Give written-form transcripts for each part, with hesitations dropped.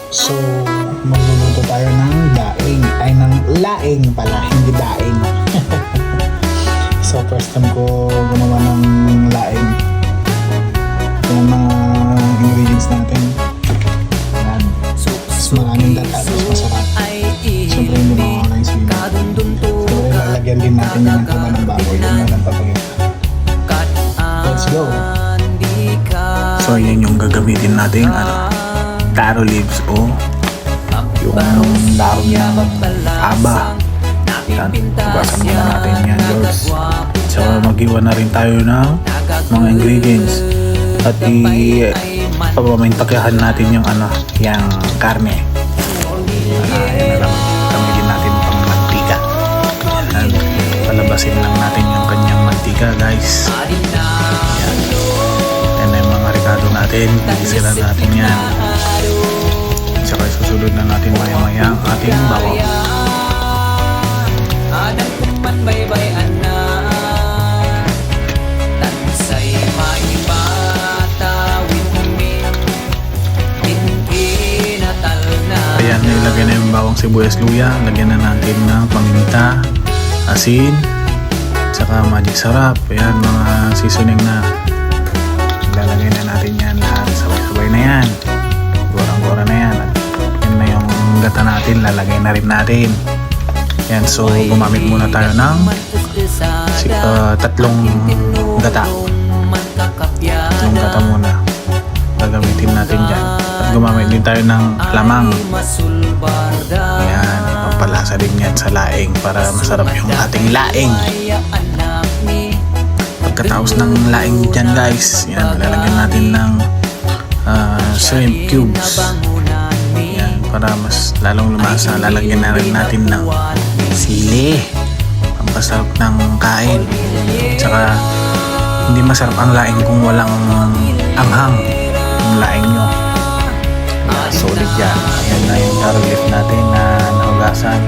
So, magluluto tayo ng daing. Ay, ng laing pala, hindi daing. So, first time ko gumawa ng laing. Yung mga ingredients natin. Yan. Mas maraming data, mas masarap. Siyempre, hindi makakala yung sili. Siyempre, lalagyan din natin yan ng kuba ng baboy. Yun na lang papagita. Let's go! So, yan yung gagamitin natin, taro leaves o yung dahon ng aba. Yan, hugasan muna natin yan, George. So, mag-iwan na rin tayo ng mga ingredients at ipapamintakahan natin yung yung karne. Yan na lang, gamitin natin pang mantika. Yan, palabasin lang natin yung kanyang mantika, guys. Yan na yung mga ricado natin, gisilan natin yan. Saka susunod na natin maya-maya ang ating bawang. Ayan, nilagay na yung bawang sibuyas luya. Lagyan na natin ng paminta, asin, saka magic sarap. Ayan, mga seasoning na. Ilalagay na natin yan lahat. Sabay-sabay na yan. Gorang-gora na yan. Yan na yung gata natin. Lalagay na rin natin. Yan, so gumamit muna tayo ng tatlong gata. Tatlong gata muna. Gagamitin natin dyan. At gumamit din tayo ng lamang. Yan, ipapalasa din yan sa laing para masarap yung ating laing. Pagkatapos ng laing dyan, guys, yan, lalagyan natin ng shrimp cubes. Yan, para mas lalong lumasa. Lalagyan na rin natin ng sili. Pampasarap ng kain. Tsaka hindi masarap ang laing kung walang anghang yung laing nyo. Solid yan. Ayan na yung taro leaf natin na nahugasan.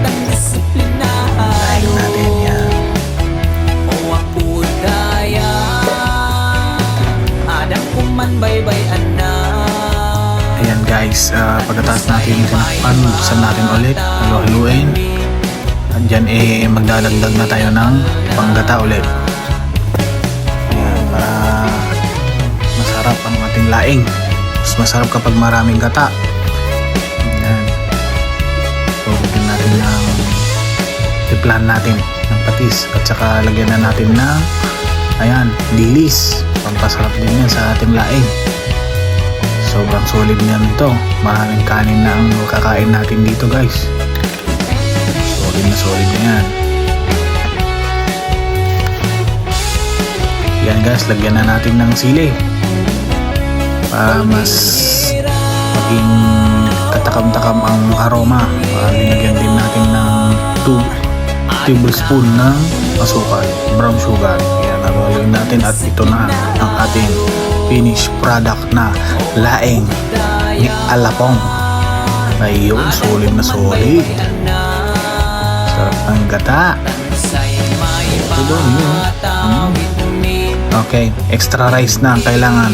Laing natin yan. Ayan, guys, pagkatapos natin tinakpan, buksan natin ulit, halu-haluin. At dyan magdadagdag na tayo ng panggata ulit. Ayan, para masarap ang ating laing. Mas masarap kapag maraming gata. Ayan. So, lagyan natin ng tiplan natin ng patis. At saka lagyan na natin ng dilis. Pampasarap din yan sa ating laing. Sobrang solid niyan ito. Maraming kanin na ang kakain natin dito, guys. Solid na yan. Yan, guys, lagyan na natin ng sili para mas maging katakam-takam ang aroma. Linagyan din natin ng 2 tablespoon ng asukal, brown sugar. Yan, haluin natin at ito na ang ating finished product na laing ni Alapong. Ayun, solid na solid. Sarap ng gata. Ito doon yun. Okay, extra rice na ang kailangan.